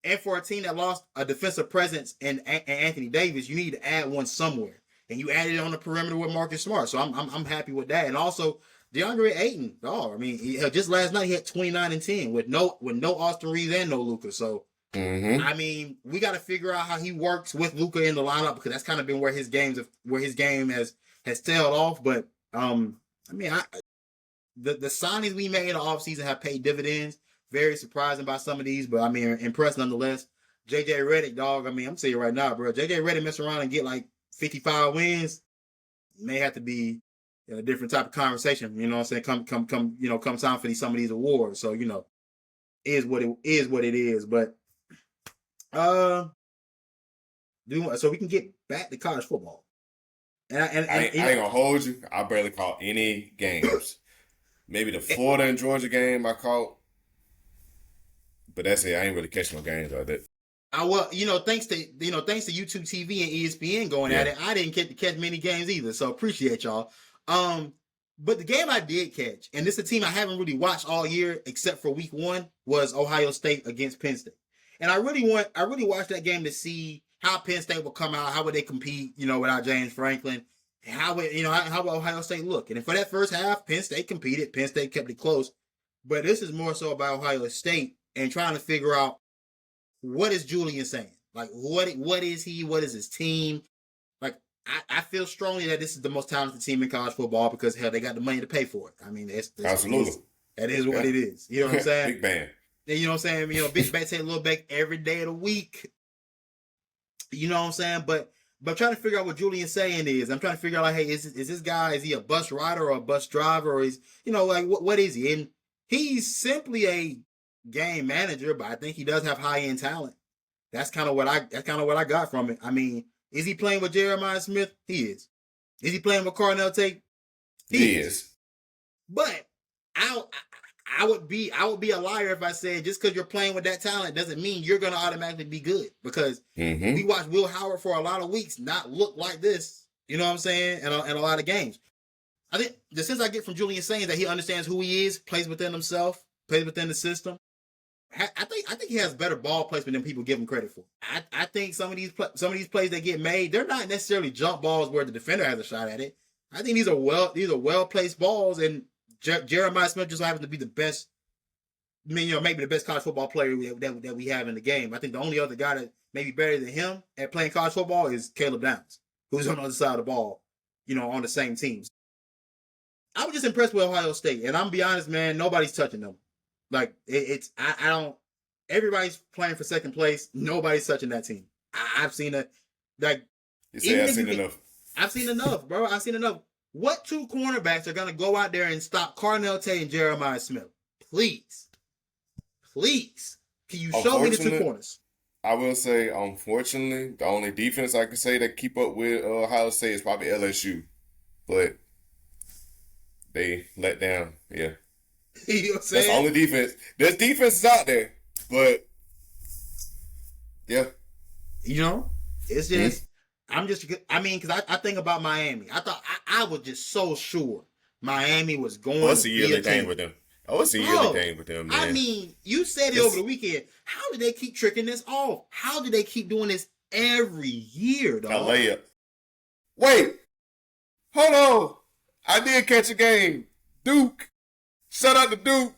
And for a team that lost a defensive presence in Anthony Davis, you need to add one somewhere. And you added it on the perimeter with Marcus Smart. So I'm happy with that. And also DeAndre Ayton, I mean, just last night he had 29 and 10 with no Austin Reeves and no Luka. So I mean, we got to figure out how he works with Luka in the lineup, because that's kind of been where his game has tailed off. But I mean, the signings we made in the offseason have paid dividends. Very surprising by some of these, but I mean, impressed nonetheless. JJ Redick, dog. I mean, I'm saying right now, bro. JJ Redick mess around and get like 55 wins. May have to be a different type of conversation. You know what I'm saying? Come time for some of these awards. So is what it is. But so we can get back to college football. And I ain't gonna hold you. I barely caught any games. Maybe the Florida and Georgia game I caught. But that's it. I ain't really catching no games like that. Thanks to YouTube TV and ESPN going at it, I didn't get to catch many games either. So appreciate y'all. But the game I did catch, and this is a team I haven't really watched all year except for week 1, was Ohio State against Penn State. And I really watched that game to see how Penn State will come out, how would they compete, without James Franklin. how Ohio State look. And for that first half, Penn State competed. Penn State kept it close. But this is more so about Ohio State and trying to figure out what is Julian saying. Like, what is he? What is his team? Like, I feel strongly that this is the most talented team in college football because, hell, they got the money to pay for it. I mean, absolutely. That is what it is. You know what I'm saying? Big band. You know what I'm saying? Big band take a little back every day of the week. You know what I'm saying? But I'm trying to figure out what Julian's saying is. I'm trying to figure out, like, hey, is this guy, is he a bus rider or a bus driver? Or is, like, what is he? And he's simply a game manager, but I think he does have high-end talent. That's kind of what I got from it. I mean, is he playing with Jeremiah Smith? He is. Is he playing with Carnell Tate? He is. But I would be a liar if I said just because you're playing with that talent doesn't mean you're going to automatically be good. Because we watched Will Howard for a lot of weeks not look like this. You know what I'm saying? In a lot of games. I think the sense I get from Julian saying that he understands who he is, plays within himself, plays within the system. I think he has better ball placement than people give him credit for. I think some of these plays that get made, they're not necessarily jump balls where the defender has a shot at it. I think these are well placed balls, and Jeremiah Smith just happens to be the best. I mean, maybe the best college football player that we have in the game. I think the only other guy that may be better than him at playing college football is Caleb Downs, who's on the other side of the ball, on the same teams. I was just impressed with Ohio State, and I'm gonna be honest, man, nobody's touching them. Like I don't. Everybody's playing for second place. Nobody's touching that team. I've seen it. Like you say, I've seen enough. I've seen enough, bro. I've seen enough. What two cornerbacks are gonna go out there and stop Carnell Tate and Jeremiah Smith? Please, can you show me the two corners? I will say, unfortunately, the only defense I can say that keep up with Ohio State is probably LSU, but they let down. Yeah. You know what I'm saying? That's the only defense. There's defenses out there, but yeah. It's just, because I think about Miami. I thought I was just so sure Miami was going to it's a yearly thing with them. It's a yearly thing with them, man. I mean, you said it over the weekend. How did they keep tricking this off? How did they keep doing this every year, dog? A layup. Wait. Hold on. I did catch a game. Duke. Shout out to Duke.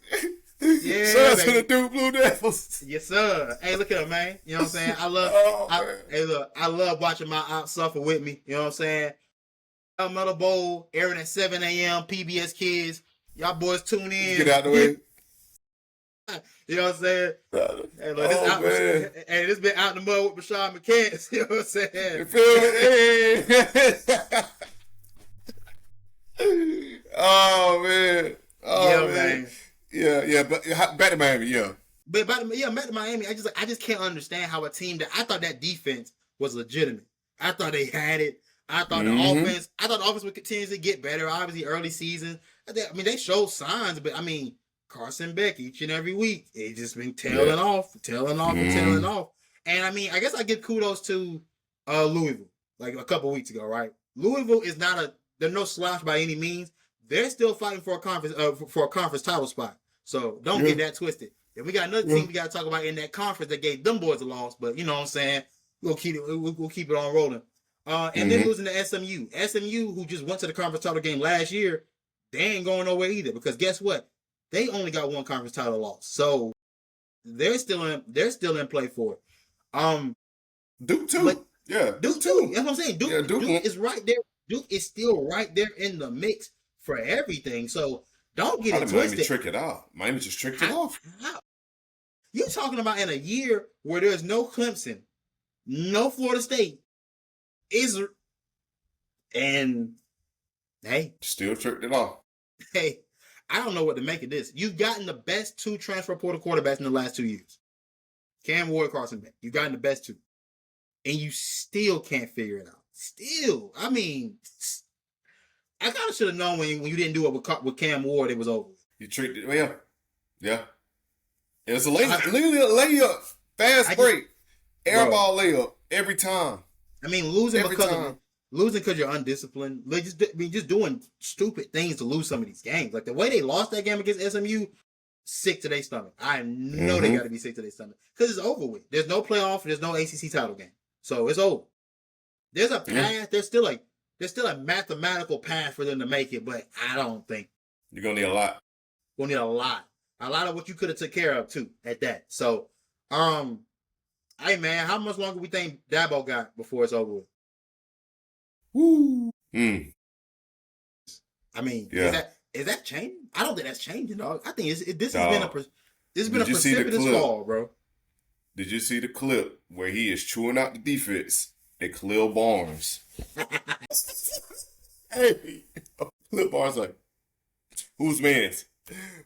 Yeah, shout out to the Duke Blue Devils. Yes, sir. Hey, look at him, man. You know what I'm saying? I love watching my ops suffer with me. You know what I'm saying? Metal Bowl airing at 7 a.m. PBS Kids. Y'all boys tune in. Get out the way. You know what I'm saying? Hey, look, this been out in the mud with Rashawn McCants. You know what I'm saying? You feel me? Oh, man. Oh, man. Yeah, but back to Miami, yeah. But back to Miami, I just can't understand how a team that I thought that defense was legitimate. I thought they had it. I thought the offense would continue to get better. Obviously, early season. I mean, they showed signs, but I mean, Carson Beck each and every week, it just been tailing off. And I mean, I guess I give kudos to Louisville, like a couple weeks ago, right? Louisville is they're no slouch by any means. They're still fighting for a conference title spot. So don't get that twisted. And we got another team we got to talk about in that conference that gave them boys a loss, but you know what I'm saying? We'll keep it on rolling. And then losing to SMU. SMU, who just went to the conference title game last year, they ain't going nowhere either because guess what? They only got one conference title loss. So they're still in play for it. Duke too. Duke too. That's what I'm saying. Duke is right there. Duke is still right there in the mix for everything. So don't get it twisted. Miami just tricked it off. You're talking about in a year where there's no Clemson, no Florida State, and hey, still tricked it off. Hey, I don't know what to make of this. You've gotten the best two transfer portal quarterbacks in the last 2 years. Cam Ward, Carson Beck. You've gotten the best two. And you still can't figure it out. Still. I mean, I kind of should have known when you didn't do it with Cam Ward, it was over. You tricked it. Well, yeah. It was a layup. Fast break. Air ball layup. Every time. I mean, losing because you're undisciplined. Just doing stupid things to lose some of these games. Like the way they lost that game against SMU, sick to their stomach. I know they got to be sick to their stomach because it's over with. There's no playoff. There's no ACC title game, so it's over. There's a path. There's still there's still a mathematical path for them to make it, but I don't think You're gonna need a lot. we'll need a lot of what you could have took care of too at that. So, hey man, how much longer we think Dabo got before it's over with? Woo. I mean, Yeah. is that changing? I don't think that's changing, dog. I think this Dog. has been a Did you see the precipitous clip? fall, bro. Did you see the clip where he is chewing out the defense at Khalil Barnes? Hey, Khalil Barnes like, whose man's?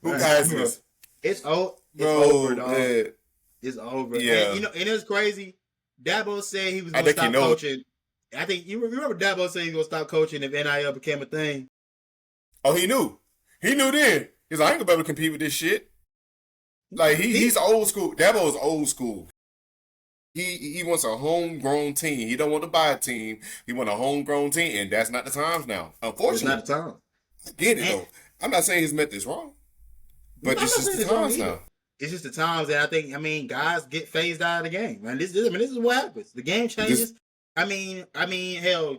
Who guys this? It's Bro, over, dog. man. It's over. Yeah. And, and it's crazy. Dabo said he was I going to think he stop know it. coaching. I think you remember Dabo saying he was going to stop coaching if NIL became a thing. Oh, he knew. He knew then. He's like, I ain't gonna be able to compete with this shit. Like he's old school. Dabo's old school. He wants a homegrown team. He don't want to buy a team. He want a homegrown team, and that's not the times now. It's Unfortunately, not the time. I get it though. I'm not saying his method's wrong, but I'm it's not just saying the it's wrong times either. now. It's just the times that I mean, guys get phased out of the game. Man, this is what happens. The game changes. I mean, hell,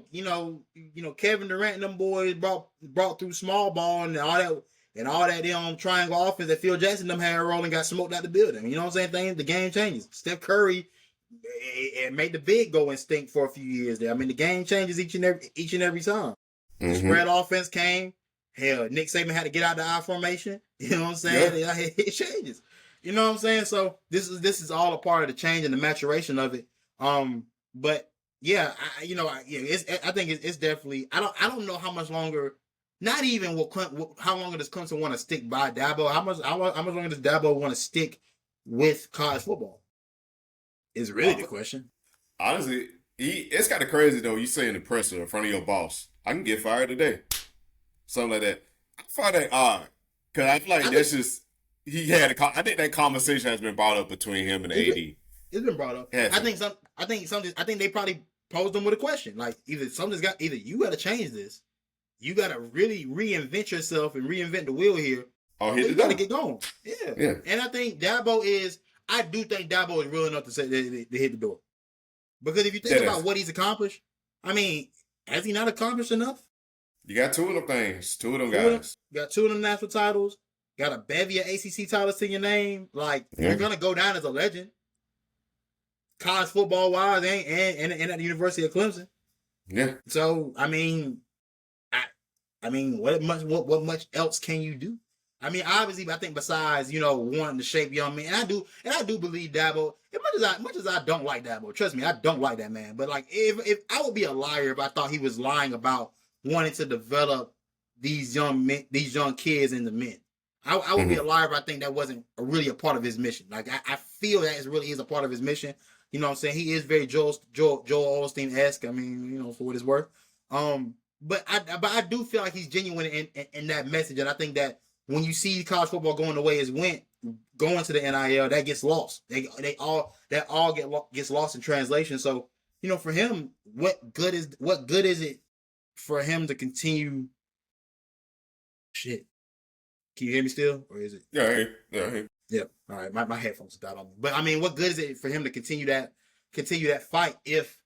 Kevin Durant and them boys brought through small ball and all that damn triangle offense that Phil Jackson them had rolling got smoked out the building. You know what I'm saying? The game changes. Steph Curry it made the big go extinct for a few years there. I mean, the game changes each and every time. The spread offense came. Hell, Nick Saban had to get out the I formation. You know what I'm saying? Yeah. It changes. You know what I'm saying? So this is all a part of the change and the maturation of it. But yeah, I think it's definitely. I don't know how much longer. Not even how long does Clemson want to stick by Dabo? How much longer does Dabo want to stick with college football? Is really the question. Honestly, it's kind of crazy though. You saying the presser in front of your boss. I can get fired today. Something like that. I find that odd because I feel like that's just he had I think that conversation has been brought up between him and the AD. It's been brought up. I think they probably posed him with a question like either you got to change this, you got to really reinvent yourself and reinvent the wheel here. Oh, you got to get going. Yeah. And I think Dabo is real enough to say to hit the door. Because if you think about what he's accomplished, I mean, has he not accomplished enough? You got two of them things. Two of them guys. Got two of them national titles. Got a bevy of ACC titles to your name. Like, you're going to go down as a legend. College football wise and at the University of Clemson. Yeah. So, I mean, what much else can you do? I mean, obviously, I think besides, wanting to shape young men, and I do believe Dabo, as much as I don't like Dabo, trust me, I don't like that man. But like, if I would be a liar if I thought he was lying about wanting to develop these young kids into men. I would be a liar if I think that wasn't really a part of his mission. Like, I feel that it really is a part of his mission. You know what I'm saying? He is very Joel Osteen-esque. I mean, for what it's worth. But I do feel like he's genuine in that message, and I think that when you see college football going the way it's going to the NIL, that gets lost. That all gets lost in translation. So, for him, what good is it for him to continue? Shit, can you hear me still, or is it? Yeah. Yeah. All right, my headphones died on me. But I mean, what good is it for him to continue that fight if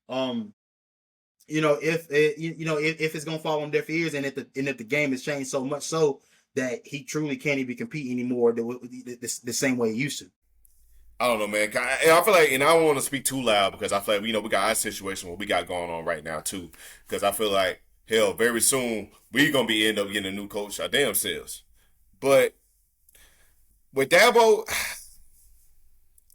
if it's gonna fall on deaf ears and if the game has changed so much so that he truly can't even compete anymore the same way he used to. I don't know, man. I feel like, and I don't want to speak too loud because I feel like, we got our situation, what we got going on right now, too. Because I feel like, hell, very soon, we're going to end up getting a new coach our damn selves. But with Dabo,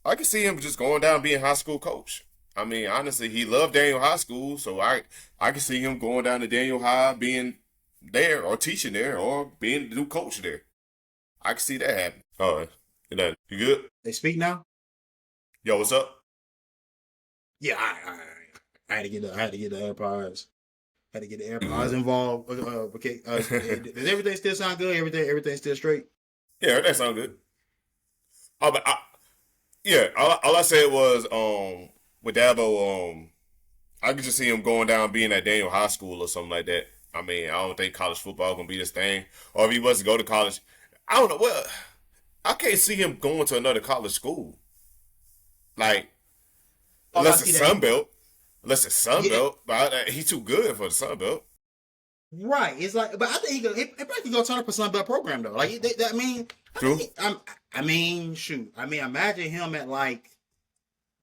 I can see him just going down and being high school coach. I mean, honestly, he loved Daniel High School, so I can see him going down to Daniel High, being there or teaching there or being the new coach there. I can see that happen. Oh, you good? They speak now? Yo, what's up? Yeah, I had to get the AirPods. Had to get the AirPods involved. Okay, does everything still sound good? Everything still straight? Yeah, everything sound good. All I said was with Dabo, I could just see him going down being at Daniel High School or something like that. I mean, I don't think college football gonna be this thing. Or if he was to go to college, I don't know. Well, I can't see him going to another college school. Like, unless it's Sunbelt. But he's too good for the Sunbelt. Right. It's like, but I think he probably can go turn up a Sun Belt program though. Like, I mean, True. I mean, shoot. I mean, imagine him at like,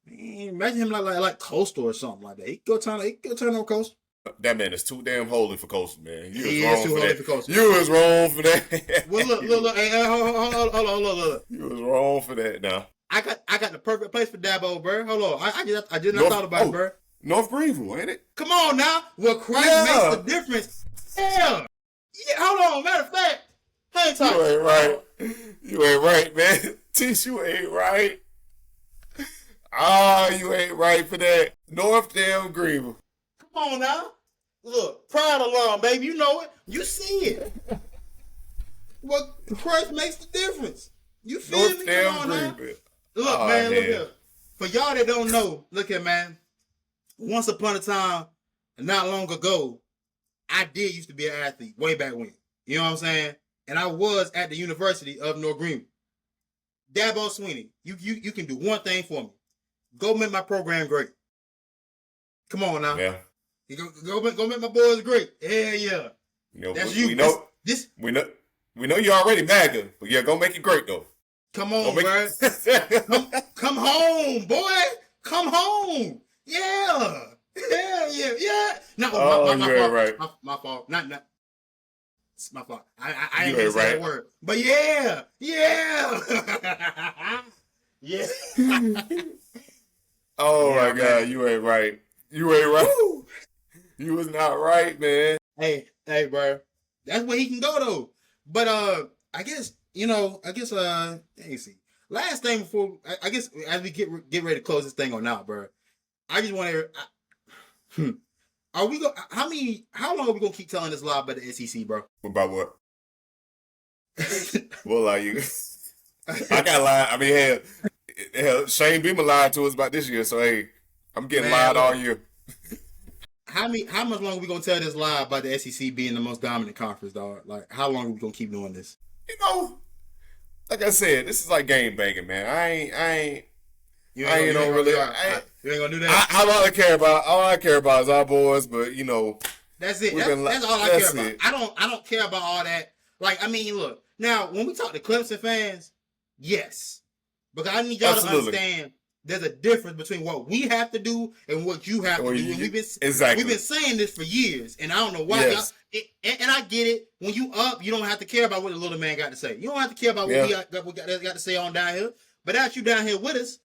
man, imagine him like Coastal or something like that. He could go turn on Coastal. That man is too damn holy for Coastal, man. You was He is wrong too for holy that. for Coastal. You was wrong for that. Well, look. Hey, hold on, look. You was wrong for that. Now I got the perfect place for Dabo, bro. Hold on. I just not North, thought about it, bro. North Greenville, ain't it? Come on now. Well, Christ Yeah. makes the difference. Yeah. Yeah. Hold on. Matter of fact, hang tight. You ain't right. You ain't right, man. Tish, you ain't right. Ah, you ain't right for that. North damn Greenville. Come on now. Look, Pride alum, baby. You know it. You see it. Well, Christ makes the difference. You feel North me? damn Come on now. Greenville. Look, Oh, man, look man. here. For y'all that don't know, look here, man. Once upon a time, not long ago, I did used to be an athlete way back when. You know what I'm saying? And I was at the University of North Greenville. Dabo Sweeney, you can do one thing for me. Go make my program great. Come on now. Yeah. You go make my boys great. Yeah, yeah. You know, That's we you. know This. we know you already MAGA, but yeah, go make it great though. Come on, bro. Come home, boy. Come home. Yeah. Yeah. No, Oh, my you ain't fault. right. My fault. Not. It's my fault. I You didn't ain't say that right. word. But yeah. Yeah. Oh Yeah, my God, man. you ain't right. You ain't right. You was not right, man. Hey, bro. That's where he can go though. But I guess let me see. Last thing before I guess as we get ready to close this thing on out, bro. I just want to. Are we go? How long are we gonna keep telling this lie about the SEC, bro? About what? What lie you? I got lied. I mean, hell, Shane Beamer lied to us about this year, so hey, I'm getting Man, lied all look. year. How much longer are we gonna tell this lie about the SEC being the most dominant conference, dog? Like, how long are we gonna keep doing this? You know, like I said, this is like game banging, man. I ain't You gonna you ain't gonna do that. all I care about is our boys, but you know, That's it. we've been That's all I that's care about. it. I don't care about all that. Like, I mean, look. Now, when we talk to Clemson fans, yes. Because I need y'all Absolutely. to understand there's a difference between what we have to do and what you have to do. And Exactly. we've been saying this for years, and I don't know why Yes. and I get it. When you up, you don't have to care about what the little man got to say. You don't have to care about what we got to say on down here. But as you down here with us,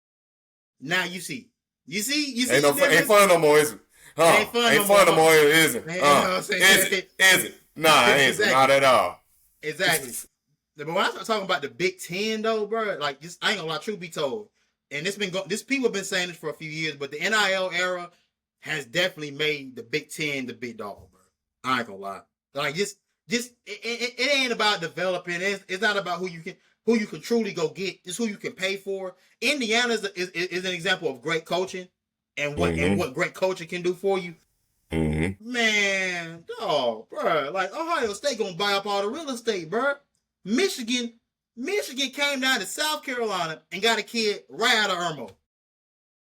now you see. You see Ain't the fun no more, is it? Huh? Ain't fun no more. Is it? You know what I'm saying? Is it? Nah, it ain't. Exactly. Not at all. Exactly. But when I start talking about the Big Ten, though, bro, like this, I ain't gonna lie. Truth be told, and this people have been saying this for a few years, but the NIL era has definitely made the Big Ten the big dog, bro. I ain't gonna lie. Like it ain't about developing. It's not about who you can truly go get. It's who you can pay for. Indiana is an example of great coaching and what great coaching can do for you. Mm-hmm. Man, dog, bro. Like Ohio State gonna buy up all the real estate, bro. Michigan came down to South Carolina and got a kid right out of Irmo.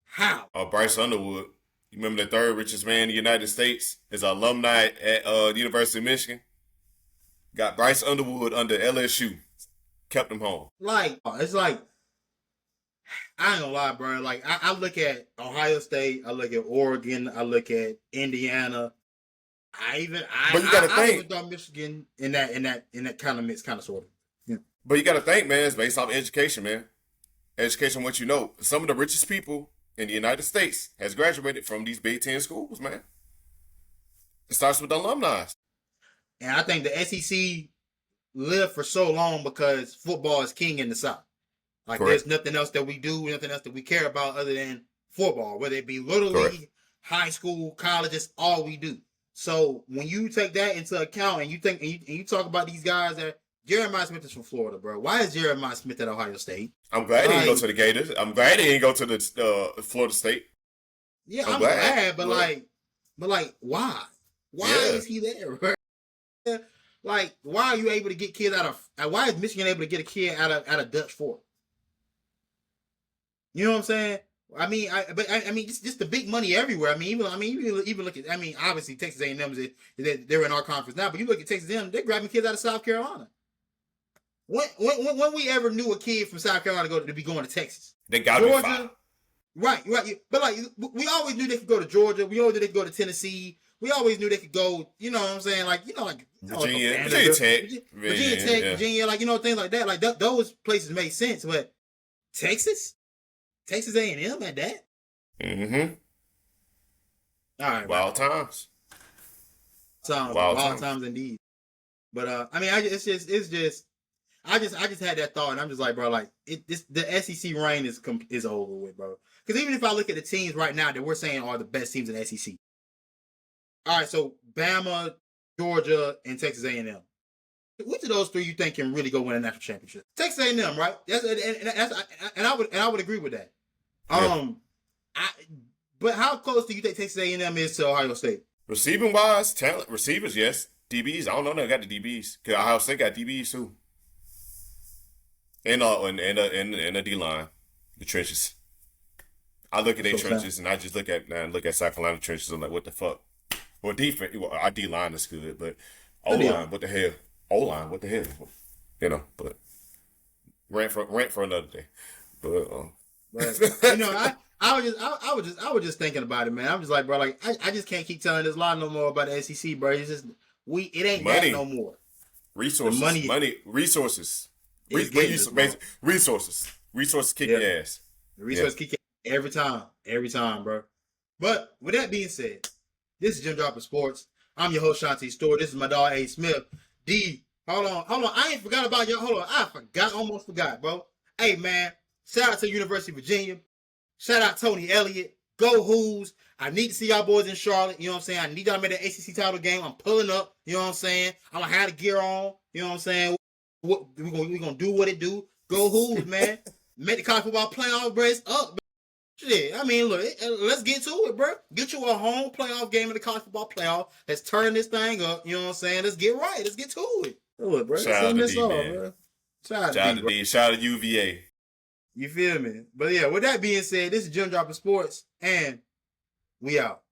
How? Bryce Underwood. You remember the third richest man in the United States? Is an alumni at the University of Michigan. Got Bryce Underwood under LSU. Kept him home. Like, it's like, I ain't gonna lie, bro. Like, I look at Ohio State, I look at Oregon, I look at Indiana. I even thought Michigan in that kind of mix, kind of sort of. Yeah. But you got to think, man, it's based off education, man. Education, what you know. Some of the richest people in the United States has graduated from these Big Ten schools, man. It starts with the alumni. And I think the SEC lived for so long because football is king in the South. Like, Correct. There's nothing else that we do, nothing else that we care about other than football, whether it be little league, high school, college, it's all we do. So when you take that into account and you talk about these guys that Jeremiah Smith is from Florida, bro. Why is Jeremiah Smith at Ohio State? I'm glad he didn't go to the Gators. I'm glad he didn't go to the Florida State. Yeah, I'm glad, but why? Why is he there, bro? Like, why are you able to get kids out of? Why is Michigan able to get a kid out of Dutch Fork? You know what I'm saying? I mean, I mean, just the big money everywhere. I mean, even look at. I mean, obviously Texas A&M they're in our conference now, but you look at Texas A&M, they're grabbing kids out of South Carolina. When we ever knew a kid from South Carolina to be going to Texas? They got Georgia, right. But like we always knew they could go to Georgia. We always knew they could go to Tennessee. We always knew they could go. You know what I'm saying? Like Virginia Tech, Virginia, like things like that. Like those places make sense, but Texas A&M at that. Mm-hmm. All right, wild times. Wild times indeed. But I mean, I just had that thought, and I'm just like, bro, like the SEC reign is over with, bro. Because even if I look at the teams right now that we're saying are the best teams in the SEC, all right, so Bama, Georgia, and Texas A&M. Which of those three you think can really go win a national championship? Texas A&M, right? And I would agree with that. Yeah. But how close do you think Texas A&M is to Ohio State? Receiving wise, talent receivers, yes. DBs, I don't know. They got the DBs because Ohio State got DBs too, and the D line, the trenches. I look at their trenches and I just look at South Carolina trenches. I'm like, what the fuck? Well, defense, our D line is good, but O line, what the hell? O line, what the hell? But rant for another day. But I was just thinking about it, man. I'm just like, bro, like I just can't keep telling this lie no more about the SEC, bro. It's just it ain't money. that no more. Resources, resources. Resources kick your ass. The resources kick your ass every time, bro. But with that being said, this is Jim Dropper Sports. I'm your host, Shanti Stewart. This is my dog, A. Smith. D, hold on. I ain't forgot about y'all. Hold on. Almost forgot, bro. Hey, man, shout out to University of Virginia. Shout out Tony Elliott. Go Who's. I need to see y'all boys in Charlotte. You know what I'm saying? I need y'all to make the ACC title game. I'm pulling up. You know what I'm saying? I'm going to have the gear on. You know what I'm saying? We're going to do what it do. Go Who's, man. Make the college football playoff brace up. Shit, I mean, look, let's get to it, bro. Get you a home playoff game in the college football playoff. Let's turn this thing up. You know what I'm saying? Let's get right. Let's get to it. Do it, bro. Shout out to D, man. Bro. Shout out to D. Shout out to UVA. You feel me? But yeah, with that being said, this is Jim Dropper Sports, and we out.